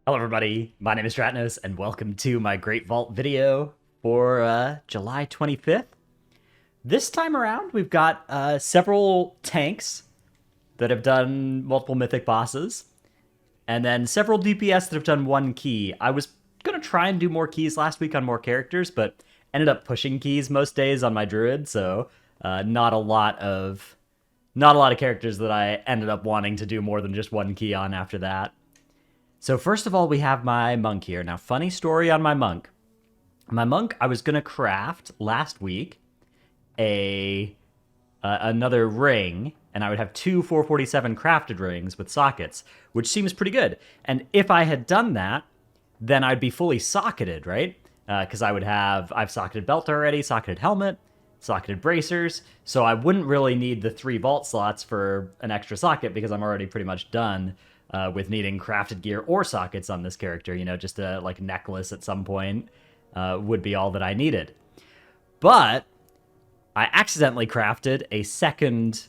Hello everybody, my name is Stratnos, and welcome to my Great Vault video for July 25th. This time around, we've got several tanks that have done multiple mythic bosses, and then several DPS that have done one key. I was going to try and do more keys last week on more characters, but ended up pushing keys most days on my Druid, so not a lot of characters that I ended up wanting to do more than just one key on after that. So first of all, we have my monk here. Now, funny story on my monk. My monk, I was gonna craft last week another ring, and I would have two 447 crafted rings with sockets, which seems pretty good. And if I had done that, then I'd be fully socketed, right? Because I've socketed belt already, socketed helmet, socketed bracers, so I wouldn't really need the 3 vault slots for an extra socket because I'm already pretty much done. With needing crafted gear or sockets on this character, just a like necklace at some point would be all that I needed. But I accidentally crafted a second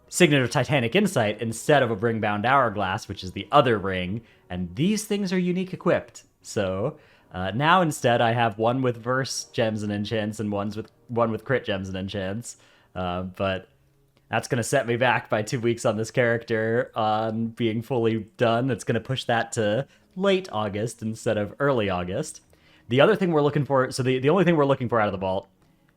Signet of Titanic Insight instead of a Ring-Bound Hourglass, which is the other ring, and these things are unique equipped. So now instead I have one with verse gems and enchants and one with crit gems and enchants. But that's going to set me back by 2 weeks on this character on being fully done. It's going to push that to late August instead of early August. The other thing we're looking for, so the only thing we're looking for out of the vault,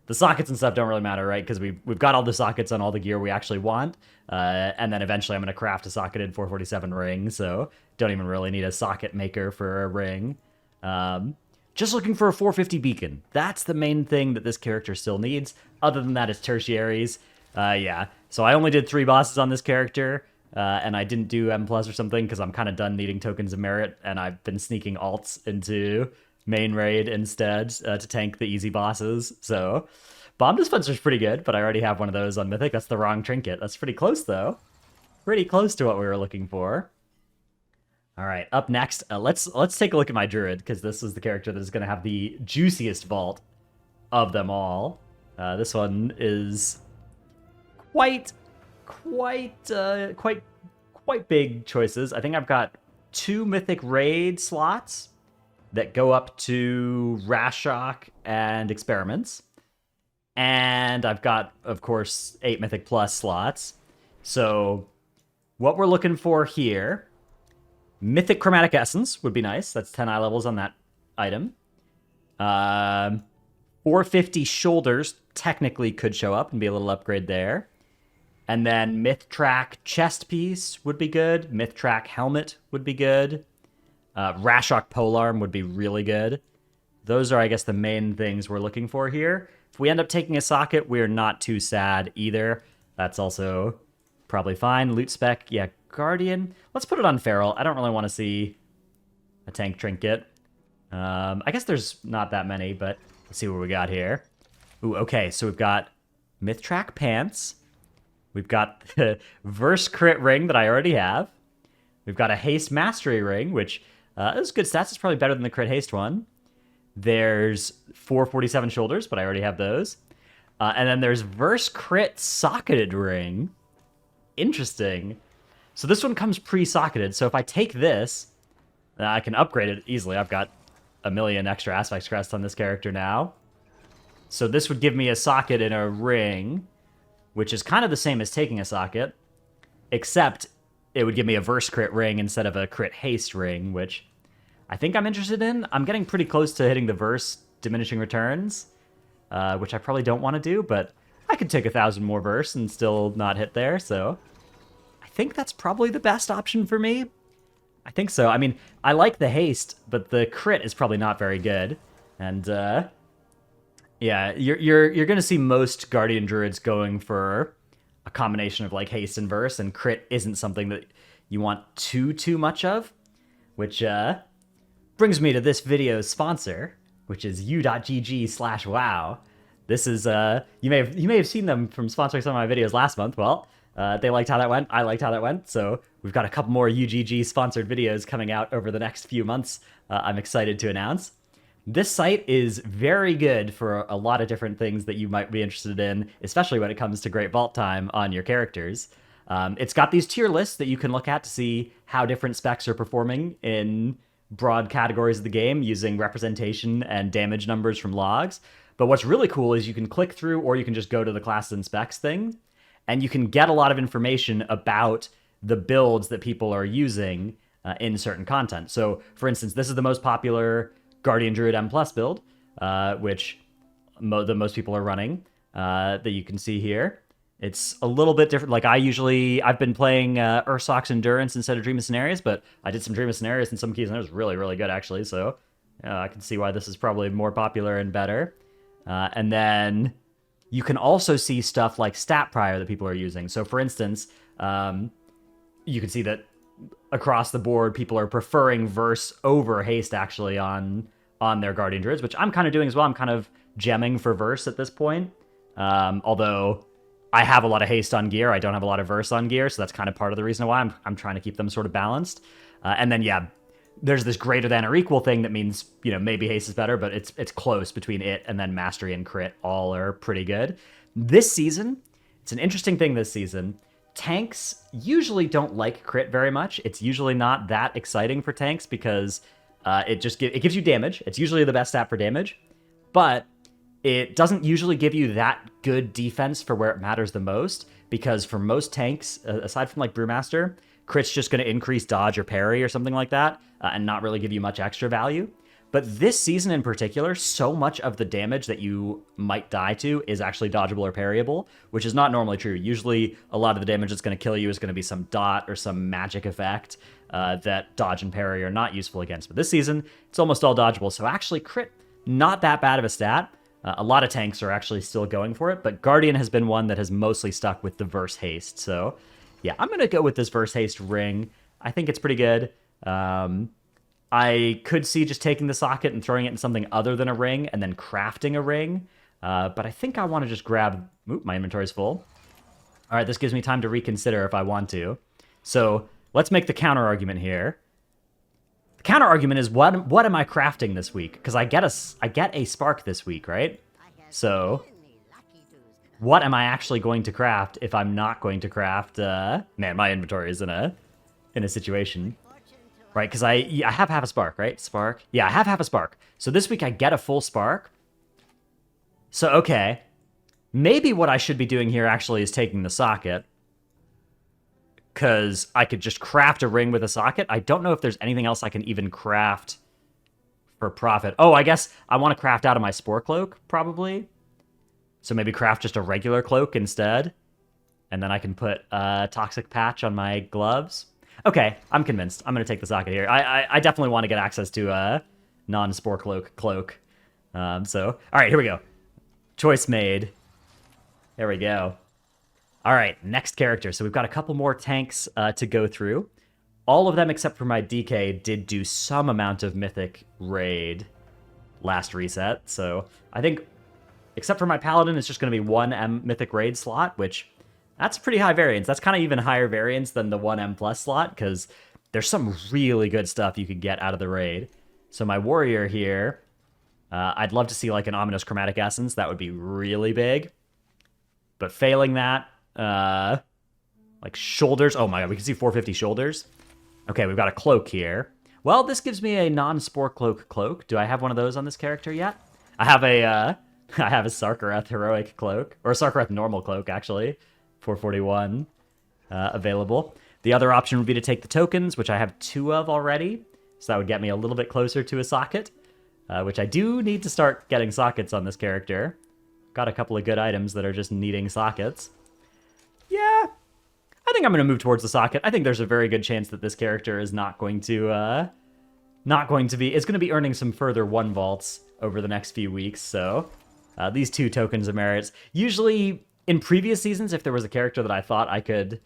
the sockets and stuff don't really matter, right? Because we've got all the sockets on all the gear we actually want. And then eventually I'm going to craft a socketed 447 ring, so don't even really need a socket maker for a ring. Just looking for a 450 beacon. That's the main thing that this character still needs. Other than that, it's tertiaries. Yeah, so I only did 3 bosses on this character, and I didn't do M+ or something because I'm kind of done needing tokens of merit, and I've been sneaking alts into main raid instead to tank the easy bosses. So Bomb Dispenser's pretty good, but I already have one of those on Mythic. That's the wrong trinket. That's pretty close, though. Pretty close to what we were looking for. All right, up next, let's take a look at my Druid, because this is the character that is going to have the juiciest vault of them all. This one is quite big choices. I think I've got 2 mythic raid slots that go up to Rashok and experiments, and I've got, of course, 8 mythic plus slots. So what we're looking for here, mythic chromatic essence would be nice. That's 10 eye levels on that item. 450 shoulders technically could show up and be a little upgrade there. And then Myth Track chest piece would be good. Myth Track helmet would be good. Rashok polearm would be really good. Those are, I guess, the main things we're looking for here. If we end up taking a socket, we're not too sad either. That's also probably fine. Loot spec, yeah, Guardian. Let's put it on Feral. I don't really want to see a tank trinket. I guess there's not that many, but let's see what we got here. Ooh, okay, so we've got Myth Track pants. We've got the Verse Crit ring that I already have. We've got a Haste Mastery ring, which is good stats. It's probably better than the Crit Haste one. There's 447 shoulders, but I already have those. And then there's Verse Crit Socketed ring. Interesting. So this one comes pre-socketed. So if I take this, I can upgrade it easily. I've got a million extra Aspect Crest on this character now. So this would give me a socket in a ring, which is kind of the same as taking a socket, except it would give me a verse crit ring instead of a crit haste ring, which I think I'm interested in. I'm getting pretty close to hitting the verse diminishing returns, which I probably don't want to do, but I could take 1,000 more verse and still not hit there, so I think that's probably the best option for me. I think so. I mean, I like the haste, but the crit is probably not very good, and yeah, you're gonna see most Guardian Druids going for a combination of like haste and verse, and crit isn't something that you want too much of, which brings me to this video's sponsor, which is u.gg/wow. This is you may have seen them from sponsoring some of my videos last month. Well, they liked how that went. I liked how that went. So we've got a couple more UGG sponsored videos coming out over the next few months. I'm excited to announce. This site is very good for a lot of different things that you might be interested in, especially when it comes to Great Vault time on your characters. It's got these tier lists that you can look at to see how different specs are performing in broad categories of the game using representation and damage numbers from logs. But what's really cool is you can click through, or you can just go to the classes and specs thing, and you can get a lot of information about the builds that people are using in certain content. So, for instance, this is the most popular Guardian Druid M Plus build, which the most people are running, that you can see here. It's a little bit different. Like I've been playing Ursoc's Endurance instead of Dream of Cenarius, but I did some Dream of Cenarius in some keys, and it was really, really good actually. So I can see why this is probably more popular and better. And then you can also see stuff like stat prior that people are using. So for instance, you can see that across the board, people are preferring Verse over Haste actually on their Guardian Druids, which I'm kind of doing as well. I'm kind of gemming for Verse at this point. Although I have a lot of Haste on gear, I don't have a lot of Verse on gear, so that's kind of part of the reason why I'm trying to keep them sort of balanced. And then, yeah, there's this greater than or equal thing that means, maybe Haste is better, but it's close between it, and then Mastery and Crit all are pretty good. This season, it's an interesting thing this season. Tanks usually don't like Crit very much. It's usually not that exciting for tanks because it gives you damage. It's usually the best stat for damage, but it doesn't usually give you that good defense for where it matters the most, because for most tanks, aside from like Brewmaster, Crit's just going to increase dodge or parry or something like that, and not really give you much extra value. But this season in particular, so much of the damage that you might die to is actually dodgeable or parryable, which is not normally true. Usually, a lot of the damage that's going to kill you is going to be some dot or some magic effect that dodge and parry are not useful against. But this season, it's almost all dodgeable, so actually Crit, not that bad of a stat. A lot of tanks are actually still going for it, but Guardian has been one that has mostly stuck with the Verse Haste. So, yeah, I'm going to go with this Verse Haste ring. I think it's pretty good. I could see just taking the socket and throwing it in something other than a ring and then crafting a ring. But I think I want to just grab... Oop, my inventory's full. All right, this gives me time to reconsider if I want to. So let's make the counter-argument here. The counter-argument is, what am I crafting this week? Because I get a spark this week, right? So what am I actually going to craft if I'm not going to craft... Man, my inventory is in a situation... Right, because I have half a spark, right? Spark. Yeah, I have half a spark. So this week I get a full spark. So, okay. Maybe what I should be doing here actually is taking the socket. Because I could just craft a ring with a socket. I don't know if there's anything else I can even craft for profit. Oh, I guess I want to craft out of my Spore Cloak, probably. So maybe craft just a regular cloak instead. And then I can put a Toxic Patch on my gloves. Okay, I'm convinced. I'm going to take the socket here. I definitely want to get access to a non-Spore cloak. So, all right, here we go. Choice made. There we go. All right, next character. So we've got a couple more tanks to go through. All of them except for my DK did do some amount of Mythic Raid last reset. So I think, except for my Paladin, it's just going to be one Mythic Raid slot, which... That's pretty high variance. That's kind of even higher variance than the 1M plus slot, because there's some really good stuff you could get out of the raid. So my warrior here, I'd love to see like an Ominous Chromatic Essence. That would be really big. But failing that, like shoulders. Oh my god, we can see 450 shoulders. Okay, we've got a cloak here. Well, this gives me a non-Spore cloak. Do I have one of those on this character yet? I have a Sarkareth Heroic Cloak, or a Sarkareth Normal Cloak, actually. 441 available. The other option would be to take the tokens, which I have 2 of already. So that would get me a little bit closer to a socket, which I do need to start getting sockets on this character. Got a couple of good items that are just needing sockets. Yeah, I think I'm going to move towards the socket. I think there's a very good chance that this character is not going to be earning some further 1 vaults over the next few weeks. So these 2 tokens of merits. Usually... In previous seasons, if there was a character that I thought I could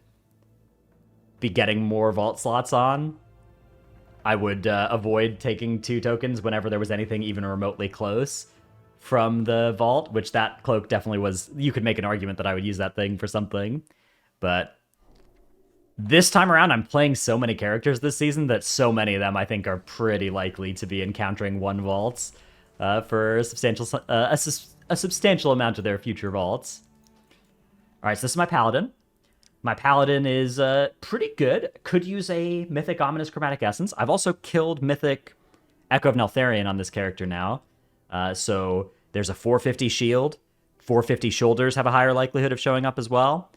be getting more vault slots on, I would avoid taking 2 tokens whenever there was anything even remotely close from the vault, which that cloak definitely was. You could make an argument that I would use that thing for something. But this time around, I'm playing so many characters this season that so many of them I think are pretty likely to be encountering 1 vaults for a substantial amount of their future vaults. All right, so this is my Paladin. My Paladin is pretty good. Could use a Mythic Ominous Chromatic Essence. I've also killed Mythic Echo of Neltharion on this character now. So there's a 450 shield. 450 shoulders have a higher likelihood of showing up as well.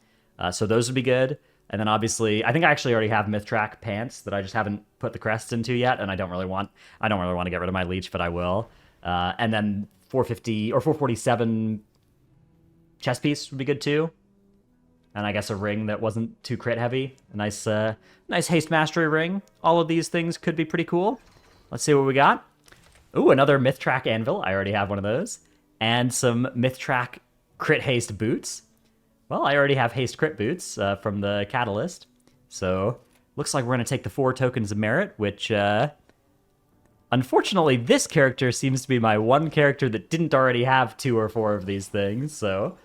So those would be good. And then obviously, I think I actually already have Mythtrack pants that I just haven't put the crests into yet, and I don't really want to get rid of my leech, but I will. And then 450 or 447 chest piece would be good too. And I guess a ring that wasn't too crit heavy. A nice haste mastery ring. All of these things could be pretty cool. Let's see what we got. Ooh, another Mythtrack anvil. I already have one of those. And some Mythtrack crit haste boots. Well, I already have haste crit boots from the catalyst. So looks like we're going to take the 4 tokens of merit, which unfortunately this character seems to be my one character that didn't already have 2 or 4 of these things. So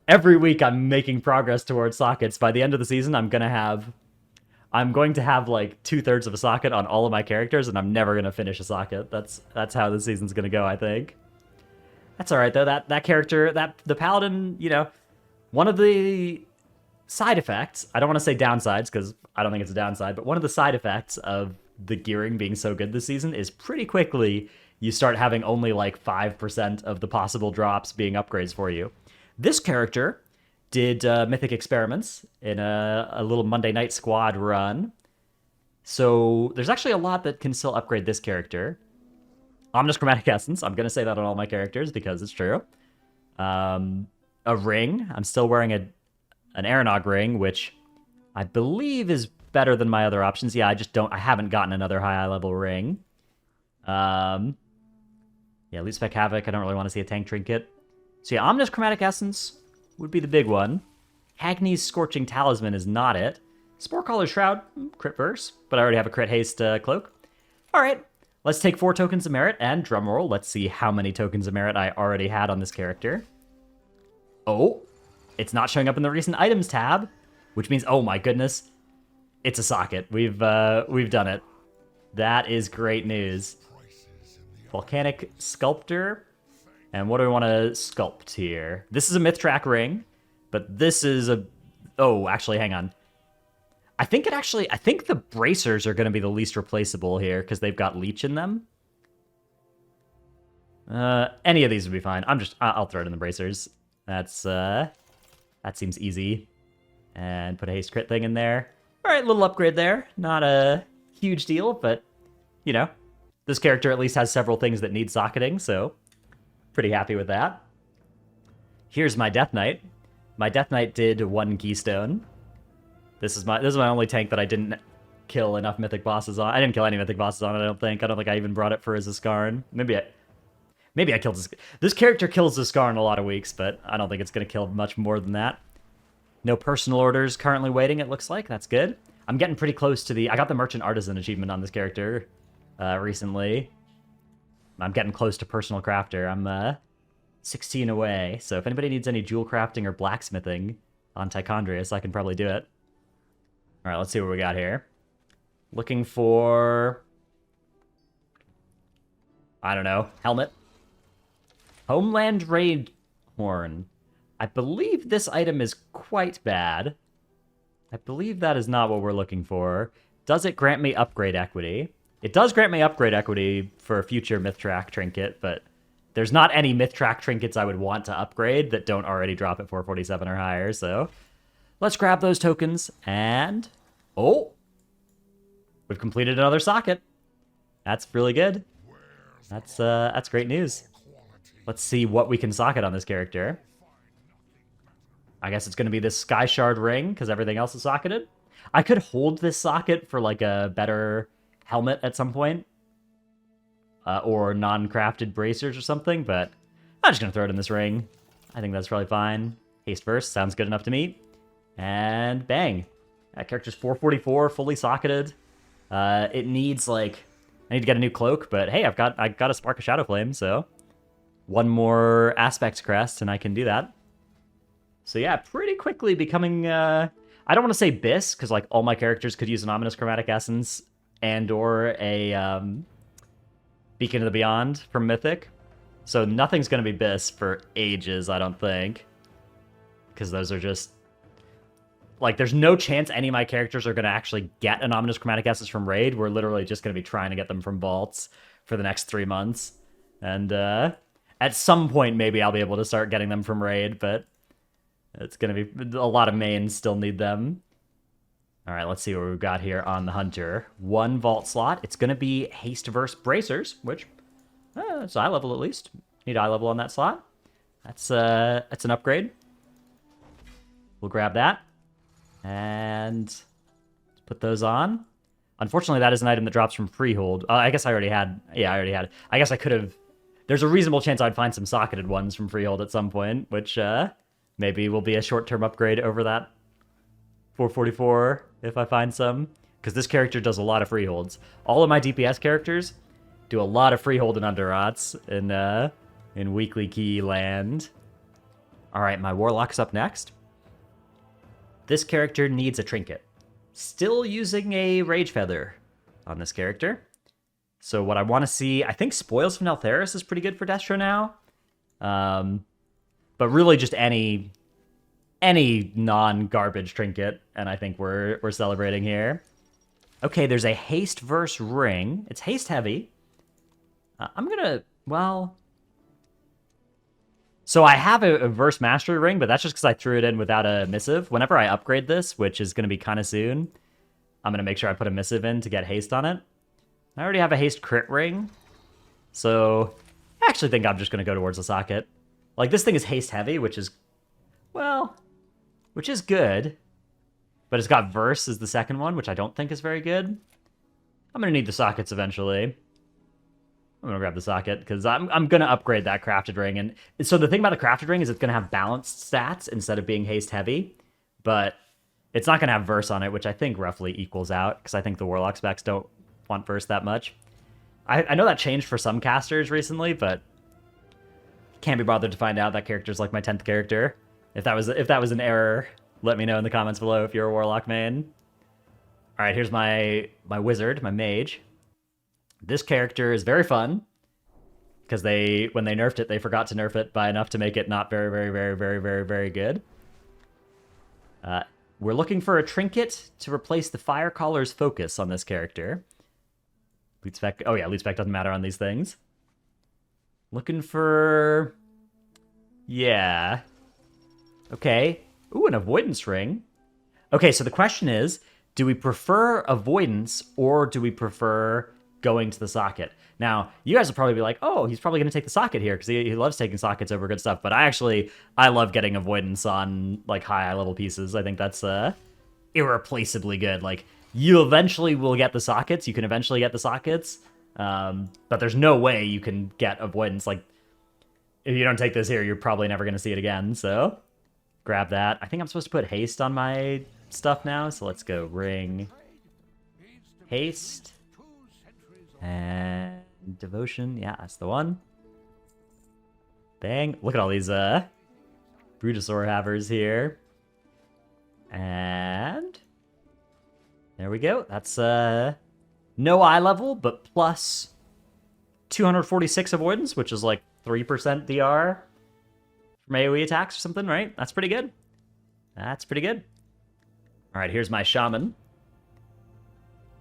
every week I'm making progress towards sockets. By the end of the season, I'm going to have like 2/3 of a socket on all of my characters, and I'm never going to finish a socket. That's how the season's going to go, I think. That's all right, though. That character, the Paladin, you know, one of the side effects, I don't want to say downsides, because I don't think it's a downside, but one of the side effects of the gearing being so good this season is pretty quickly you start having only like 5% of the possible drops being upgrades for you. This character did Mythic Experiments in a little Monday Night Squad run. So there's actually a lot that can still upgrade this character. Ominous Chromatic Essence, I'm going to say that on all my characters because it's true. A ring, I'm still wearing an Aranog ring, which I believe is better than my other options. Yeah, I haven't gotten another high level ring. Yeah, Loot Spec Havoc, I don't really want to see a tank trinket. So yeah, Ominous Chromatic Essence would be the big one. Hagni's Scorching Talisman is not it. Sporecaller's Shroud, crit verse, but I already have a crit haste cloak. All right, let's take 4 tokens of merit, and drumroll, let's see how many tokens of merit I already had on this character. Oh, it's not showing up in the recent items tab, which means, oh my goodness, it's a socket. We've done it. That is great news. Volcanic Sculptor. And what do we want to sculpt here? This is a Mythtrack ring, but this is a... Oh, actually, hang on. I think the bracers are going to be the least replaceable here because they've got leech in them. Any of these would be fine. I'll throw it in the bracers. That seems easy. And put a haste crit thing in there. All right, little upgrade there. Not a huge deal, but, you know, this character at least has several things that need socketing, so pretty happy with that. Here's my Death Knight. My Death Knight did 1 keystone. This is my only tank that I didn't kill enough mythic bosses on. I didn't kill any mythic bosses on it, I don't think. I don't think I even brought it for Aziskarn. Maybe I killed this character kills Aziskarn a lot of weeks, but I don't think it's going to kill much more than that. No personal orders currently waiting, it looks like. That's good. I'm getting pretty close to I got the Merchant Artisan achievement on this character recently. I'm getting close to Personal Crafter. I'm 16 away, so if anybody needs any jewel crafting or blacksmithing on Tichondrius, I can probably do it. All right, let's see what we got here. Looking for... I don't know. Helmet. Homeland Raid Horn. I believe this item is quite bad. I believe that is not what we're looking for. Does it grant me upgrade equity? It does grant me upgrade equity for a future Mythtrack trinket, but there's not any Mythtrack trinkets I would want to upgrade that don't already drop at 447 or higher, so let's grab those tokens, and... Oh! We've completed another socket. That's really good. That's great news. Let's see what we can socket on this character. I guess it's going to be this Sky Shard ring, because everything else is socketed. I could hold this socket for, like, a better helmet at some point. Or non-crafted bracers or something, but I'm just going to throw it in this ring. I think that's probably fine. Haste Burst sounds good enough to me. And bang. That character's 444, fully socketed. It needs, like... I need to get a new cloak, but hey, I got a Spark of Shadow Flame, so... One more Aspect Crest, and I can do that. So yeah, pretty quickly becoming... I don't want to say Biss, because like all my characters could use an Ominous Chromatic Essence and or a Beacon of the Beyond from Mythic. So nothing's going to be Biss for ages, I don't think. Because those are just... like, there's no chance any of my characters are going to actually get an Ominous Chromatic Essence from Raid. We're literally just going to be trying to get them from vaults for the next 3 months. And at some point, maybe I'll be able to start getting them from Raid, but it's going to be... A lot of mains still need them. All right, let's see what we've got here on the Hunter. 1 vault slot. It's going to be Haste versus Bracers, which... it's eye level at least. Need eye level on that slot. That's an upgrade. We'll grab that. And put those on. Unfortunately, that is an item that drops from freehold. I guess I already had... Yeah, I already had it. I guess I could have... There's a reasonable chance I'd find some socketed ones from freehold at some point, which maybe will be a short-term upgrade over that 444 if I find some. Because this character does a lot of freeholds. All of my DPS characters do a lot of freehold and underrots in weekly key land. All right, my Warlock's up next. This character needs a trinket. Still using a Rage Feather on this character. So what I want to see... I think Spoils from Neltheris is pretty good for Destro now. But really just any non-garbage trinket, and I think we're celebrating here. Okay, there's a Haste verse ring. It's haste heavy. I'm gonna... Well... So I have a verse mastery ring, but that's just because I threw it in without a missive. Whenever I upgrade this, which is going to be kind of soon, I'm going to make sure I put a missive in to get haste on it. I already have a haste crit ring, so I actually think I'm just going to go towards the socket. Like, this thing is haste heavy, which is, well, which is good, but it's got verse as the second one, which I don't think is very good. I'm going to need the sockets eventually. I'm going to grab the socket, because I'm going to upgrade that crafted ring. And so the thing about the crafted ring is it's going to have balanced stats instead of being haste heavy, but it's not going to have verse on it, which I think roughly equals out, because I think the Warlock specs don't want verse that much. I know that changed for some casters recently, but can't be bothered to find out. That character's like my 10th character. If that was an error, let me know in the comments below if you're a Warlock main. All right, here's my wizard, my mage. This character is very fun, because when they nerfed it, they forgot to nerf it by enough to make it not very, very, very, very, very, very good. We're looking for a trinket to replace the Fire Caller's focus on this character. Loot spec... Oh yeah, loot spec doesn't matter on these things. Looking for... Yeah. Okay. Ooh, an avoidance ring. Okay, so the question is, do we prefer avoidance, or do we prefer going to the socket? Now, you guys will probably be like, oh, he's probably going to take the socket here, because he loves taking sockets over good stuff, but I love getting avoidance on, like, high level pieces. I think that's irreplaceably good. Like, you eventually will get the sockets, you can eventually get the sockets, but there's no way you can get avoidance. Like, if you don't take this here, you're probably never going to see it again, so grab that. I think I'm supposed to put haste on my stuff now, so let's go ring, haste, and devotion. Yeah, that's the one. Bang. Look at all these Brutosaur havers here. And there we go. That's no eye level, but plus 246 avoidance, which is like 3% DR from AoE attacks or something, right? That's pretty good. That's pretty good. All right, here's my Shaman.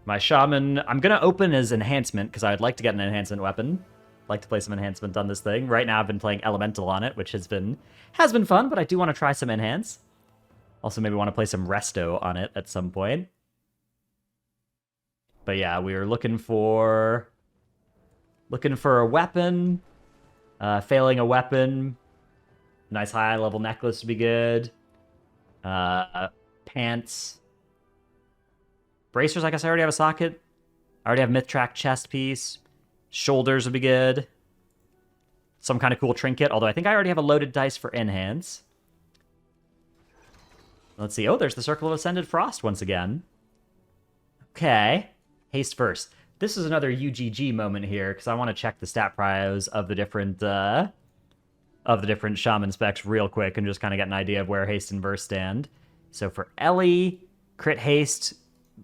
My Shaman, I'm going to open as enhancement, because I'd like to get an enhancement weapon. I'd like to play some enhancement on this thing. Right now I've been playing Elemental on it, which has been fun, but I do want to try some enhance. Also maybe want to play some Resto on it at some point. But yeah, we were looking for a weapon. Failing a weapon. Nice high level necklace would be good. Pants. Bracers, I guess I already have a socket. I already have Myth-Track chest piece. Shoulders would be good. Some kind of cool trinket, although I think I already have a loaded dice for enhance. Let's see. Oh, there's the Circle of Ascended Frost once again. Okay. Haste first. This is another UGG moment here, because I want to check the stat prios of the different Shaman specs real quick and just kind of get an idea of where haste and verse stand. So for Ellie, crit haste,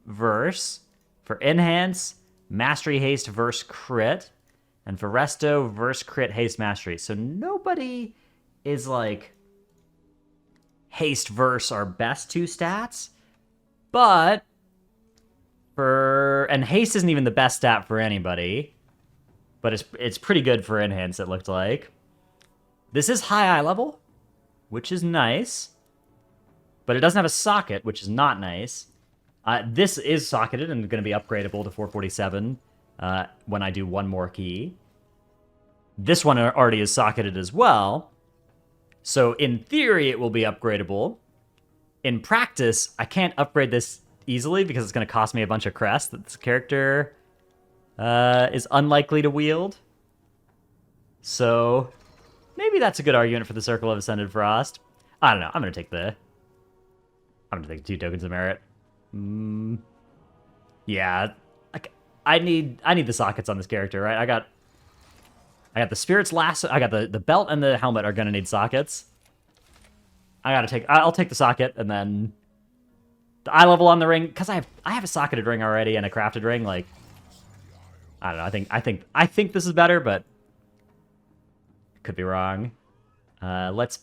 verse. For enhance, mastery haste, verse, crit. And for resto, verse, crit, haste, mastery. So nobody is like haste, verse are best 2 stats, but and haste isn't even the best stat for anybody, but it's pretty good for enhance, it looked like. This is high eye level, which is nice, but it doesn't have a socket, which is not nice. This is socketed and going to be upgradable to 447 when I do one more key. This one already is socketed as well, so in theory it will be upgradable. In practice, I can't upgrade this easily because it's going to cost me a bunch of crest that this character is unlikely to wield. So maybe that's a good argument for the Circle of Ascended Frost. I don't know. I'm going to take the 2 tokens of merit. Yeah, I need the sockets on this character, right? I got the Spirit's Lasso. I got the belt and the helmet are going to need sockets. I'll take the socket, and then the eye level on the ring, because I have a socketed ring already and a crafted ring. Like, I don't know. I think this is better, but could be wrong. Let's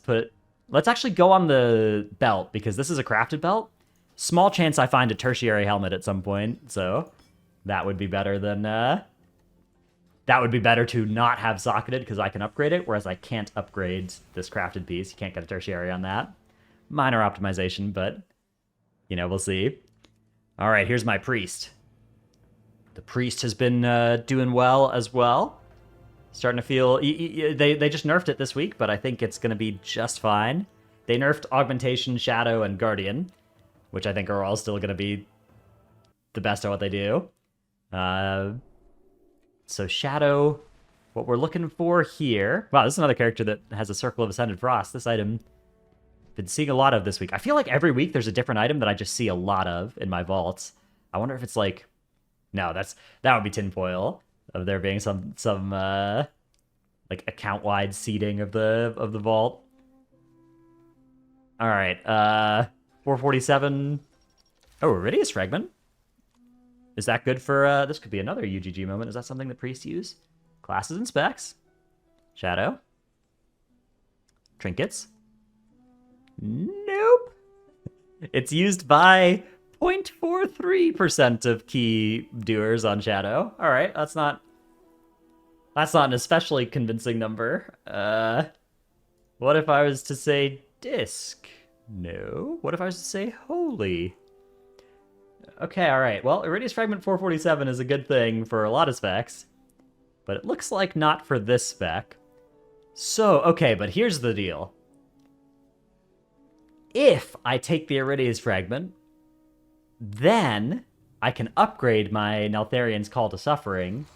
actually go on the belt, because this is a crafted belt. Small chance I find a tertiary helmet at some point, so that would be better than that would be better to not have socketed, because I can upgrade it, whereas I can't upgrade this crafted piece. You can't get a tertiary on that. Minor optimization, but you know, we'll see. All right, here's my priest. The priest has been doing well as well. Starting to feel... They just nerfed it this week, but I think it's going to be just fine. They nerfed Augmentation, Shadow, and Guardian, which I think are all still going to be the best at what they do. So Shadow, what we're looking for here... Wow, this is another character that has a Circle of Ascended Frost. This item... been seeing a lot of this week. I feel like every week there's a different item that I just see a lot of in my vaults. I wonder if it's like... No, that would be tinfoil, of there being some like account-wide seeding of the vault. All right, 447. Oh, Iridius Fragment. Is that good for... this could be another UGG moment. Is that something that priests use? Classes and specs. Shadow. Trinkets. Nope. It's used by 0.43% of key doers on Shadow. All right, that's not an especially convincing number. What if I was to say disc? No. What if I was to say holy? Okay, all right. Well, Iridius Fragment 447 is a good thing for a lot of specs, but it looks like not for this spec. So, okay, but here's the deal. If I take the Iridius Fragment, then I can upgrade my Neltharian's Call to Suffering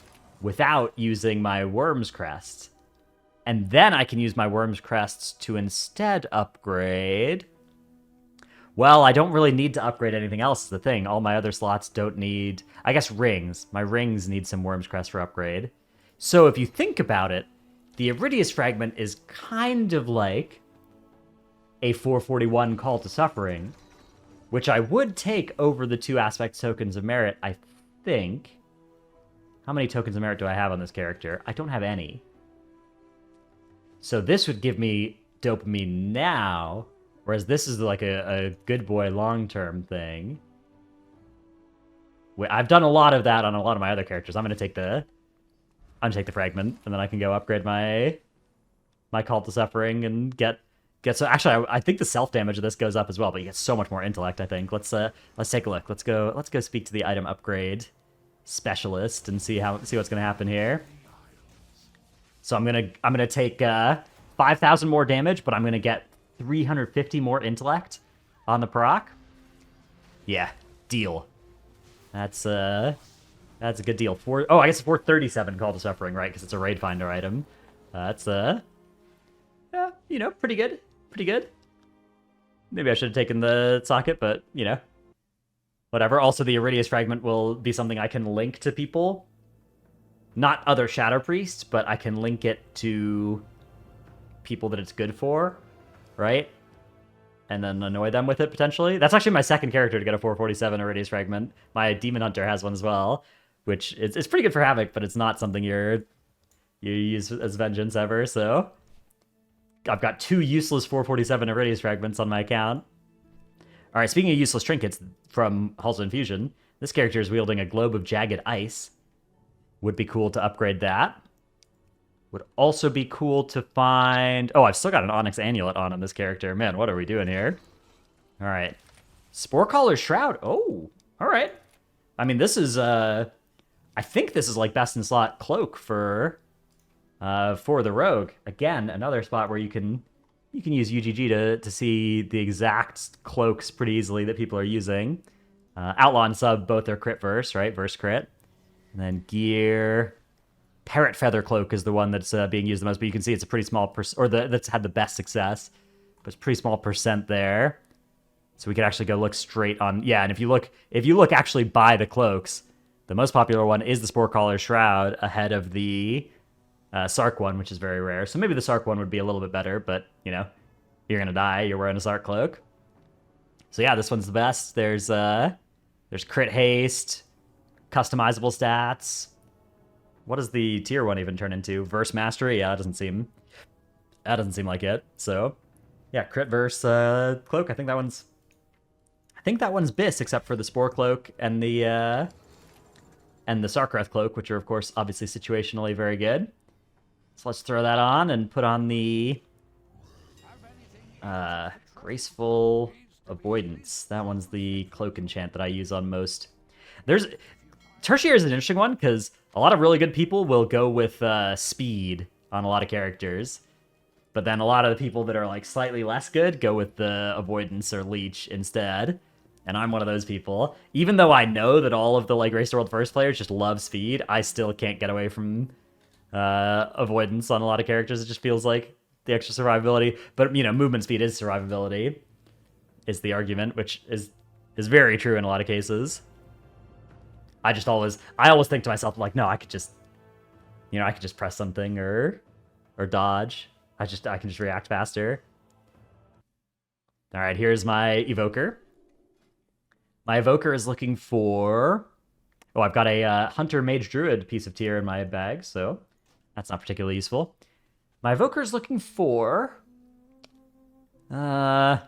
without using my Worm's Crest. And then I can use my Worm's Crests to instead upgrade... Well, I don't really need to upgrade anything else, is the thing. All my other slots don't need... I guess rings. My rings need some Worm's Crest for upgrade. So if you think about it, the Iridius Fragment is kind of like a 441 Call to Suffering, which I would take over the 2 aspect tokens of merit, I think. How many tokens of merit do I have on this character? I don't have any. So this would give me dopamine now, whereas this is like a good boy long-term thing. I've done a lot of that on a lot of my other characters. I'm gonna take the fragment, and then I can go upgrade my Call to Suffering and get. So actually, I think the self damage of this goes up as well, but you get so much more intellect. I think. Let's take a look. Let's go speak to the item upgrade specialist and see what's gonna happen here. So I'm gonna take 5,000 more damage, but I'm gonna get 350 more intellect on the proc. Yeah, deal. That's a good deal. I guess 437 Call to Suffering, right? Because it's a raid finder item. That's yeah, you know, pretty good. Pretty good. Maybe I should have taken the socket, but, you know, whatever. Also, the Iridius Fragment will be something I can link to people. Not other Shadow Priests, but I can link it to people that it's good for, right? And then annoy them with it, potentially. That's actually my second character to get a 447 Iridius Fragment. My Demon Hunter has one as well, which it's pretty good for Havoc, but it's not something you use as Vengeance ever, so... I've got 2 useless 447 Iridius fragments on my account. All right, speaking of useless trinkets from Halls of Infusion, this character is wielding a globe of jagged ice. Would be cool to upgrade that. Would also be cool to find... Oh, I've still got an Onyx Amulet on this character. Man, what are we doing here? All right. Sporecaller Shroud. Oh, all right. I mean, this is... I think this is like best in slot cloak for the rogue. Again, another spot where you can use UGG to see the exact cloaks pretty easily that people are using. Outlaw and Sub, both are crit verse, right? Verse crit. And then gear... Parrot Feather Cloak is the one that's being used the most, but you can see it's a pretty small that's had the best success, but it's a pretty small percent there. So we could actually go look straight on, yeah. And if you look actually by the cloaks, the most popular one is the Sporecaller Shroud ahead of the Sark one, which is very rare. So maybe the Sark one would be a little bit better, but you know, you're gonna die. You're wearing a Sark cloak. So yeah, this one's the best. There's crit haste, customizable stats. What does the tier 1 even turn into? Verse Mastery? Yeah, that doesn't seem like it. So, yeah, crit verse cloak. I think that one's Biss, except for the Spore Cloak and the Sarkareth Cloak, which are of course obviously situationally very good. So let's throw that on and put on the Graceful Avoidance. That one's the cloak enchant that I use on most. Tertiary is an interesting one because a lot of really good people will go with speed on a lot of characters, but then a lot of the people that are like slightly less good go with the avoidance or leech instead. And I'm one of those people. Even though I know that all of the like Race to World First players just love speed, I still can't get away from avoidance on a lot of characters. It just feels like the extra survivability. But you know, movement speed is survivability, is the argument, which is very true in a lot of cases. I always think to myself, like, no, I could just press something or dodge. I can just react faster. All right, here's my Evoker. My Evoker is looking for... Oh, I've got a Hunter Mage Druid piece of tier in my bag, so that's not particularly useful. My Evoker is looking for... I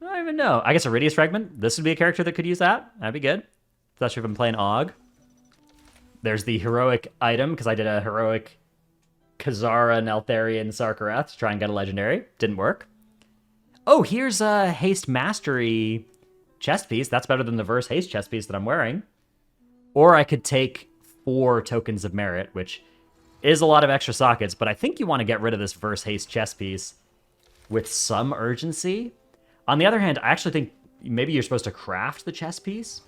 don't even know. I guess a Iridius Fragment. This would be a character that could use that. That'd be good. Especially if I'm playing Og. There's the heroic item, because I did a heroic Khazara Neltharion Sarkareth to try and get a legendary. Didn't work. Oh, here's a Haste Mastery chest piece. That's better than the Verse Haste chest piece that I'm wearing. Or I could take 4 tokens of merit, which is a lot of extra sockets, but I think you want to get rid of this Verse Haste chest piece with some urgency. On the other hand, I actually think maybe you're supposed to craft the chest piece.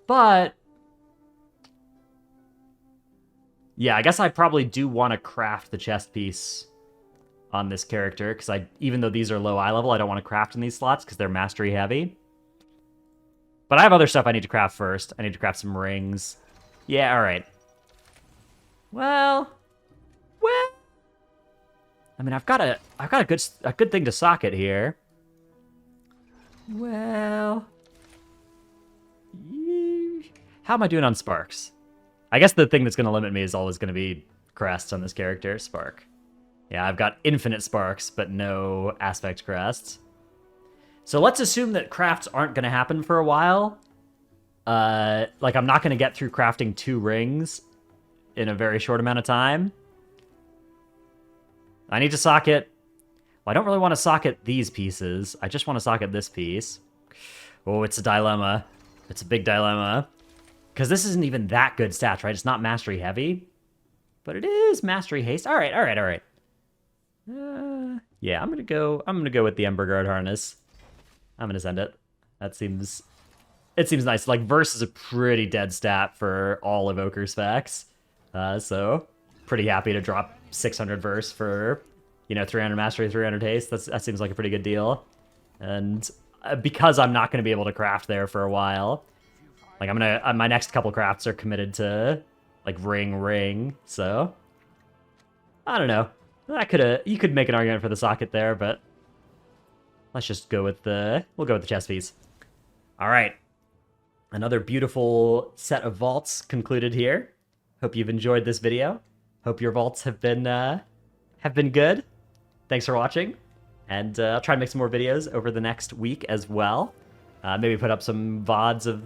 But yeah, I guess I probably do want to craft the chest piece on this character, because even though these are low eye level, I don't want to craft in these slots because they're mastery heavy. But I have other stuff I need to craft first. I need to craft some rings. Yeah, all right. Well. I mean, I've got a good thing to socket here. Well. How am I doing on sparks? I guess the thing that's going to limit me is always going to be crests on this character. Spark. Yeah, I've got infinite sparks, but no aspect crests. So let's assume that crafts aren't going to happen for a while. Like, I'm not going to get through crafting 2 rings in a very short amount of time. I need to socket... Well, I don't really want to socket these pieces. I just want to socket this piece. Oh, it's a dilemma. It's a big dilemma. Because this isn't even that good stats, right? It's not mastery heavy. But it is mastery haste. All right. Yeah, I'm gonna go with the Ember Guard harness. I'm gonna send it. It seems nice. Like, verse is a pretty dead stat for all Evoker specs. So pretty happy to drop 600 verse for, 300 mastery, 300 haste. That seems like a pretty good deal. And because I'm not gonna be able to craft there for a while, like, I'm gonna my next couple crafts are committed to like ring. So I don't know. You could make an argument for the socket there, but let's just go with we'll go with the chest piece. All right. Another beautiful set of vaults concluded here. Hope you've enjoyed this video. Hope your vaults have been good. thanks for watching, and I'll try to make some more videos over the next week as well. Maybe put up some VODs of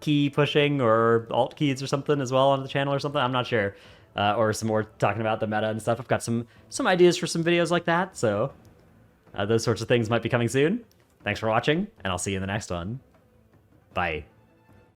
key pushing or alt keys or something as well on the channel or something. I'm not sure. Or some more talking about the meta and stuff. I've got some ideas for some videos like that, so those sorts of things might be coming soon. Thanks for watching, and I'll see you in the next one. Bye.